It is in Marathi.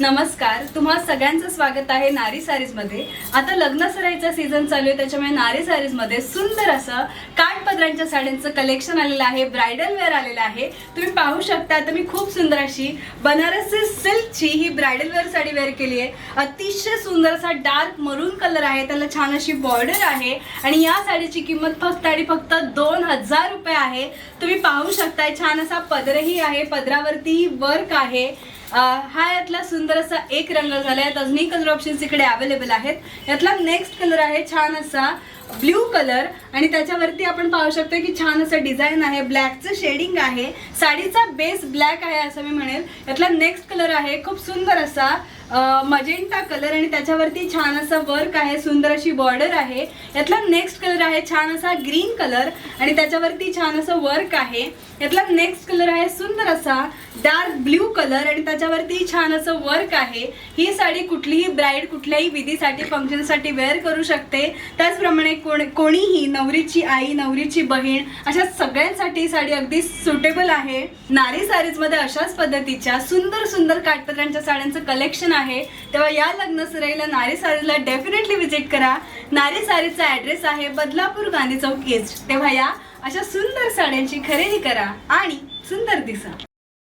नमस्कार, तुम्हा सगळ्यांचं स्वागत आहे नारी सारीज मध्ये। आता लग्न सराईचा सीझन चालू आहे, त्याच्यामुळे नारी सारीज मध्ये सुंदर असं काठपदरांच्या साड्यांचं कलेक्शन आलेलं आहे, ब्राइडल वेअर आलेलं आहे। तुम्ही पाहू शकता आता मी खूप सुंदर अशी बनारसी सिल्कची ही ब्राइडल वेअर साडी वेअर केली आहे। अतिशय सुंदर असा डार्क मरून कलर आहे, त्याला छान अशी बॉर्डर आहे आणि या साडीची किंमत फक्त आणि फक्त 2000 रुपये आहे। तुम्ही पाहू शकता छान असा पदरही आहे, पदरावरती वर्क आहे। हा यातला सुंदर असा एक रंग झाला आहे, अजूनही कलर ऑप्शन्स इकडे अवेलेबल आहेत। यातला नेक्स्ट कलर आहे छान असा ब्ल्यू कलर आणि त्याच्यावरती आपण पाहू शकतो की छान असं डिझाइन आहे, ब्लॅकचं शेडिंग आहे, साडीचा बेस ब्लॅक आहे असं मी म्हणेल। यातला नेक्स्ट कलर आहे खूप सुंदर असा मजेंटा कलर आणि त्याच्यावरती छान असं वर्क आहे, सुंदर अशी बॉर्डर आहे। यातला नेक्स्ट कलर आहे छान असा ग्रीन कलर आणि त्याच्यावरती छान असं वर्क आहे। यातला नेक्स्ट कलर आहे सुंदर असा डार्क ब्ल्यू कलर आणि त्याच्यावरती छान असं वर्क आहे। ही साडी कुठलीही ब्राइड कुठल्याही विधीसाठी फंक्शनसाठी वेअर करू शकते। त्याचप्रमाणे कोणीही नवरीची आई, नवरीची बहीण अशा सगळ्यांसाठी साडी अगदी सुटेबल आहे। नारी सारीज मध्ये अशाच पद्धतीच्या सुंदर सुंदर काठपदरांच्या साड्यांचं कलेक्शन आहे, तेव्हा या लग्न सराईला नारी सारीजला डेफिनेटली विजिट करा। नारी सारीजचा ॲड्रेस आहे बदलापूर गांधी चौक ईस्ट। तेव्हा या अशा सुंदर साड्यांची खरेदी करा आणि सुंदर दिसा।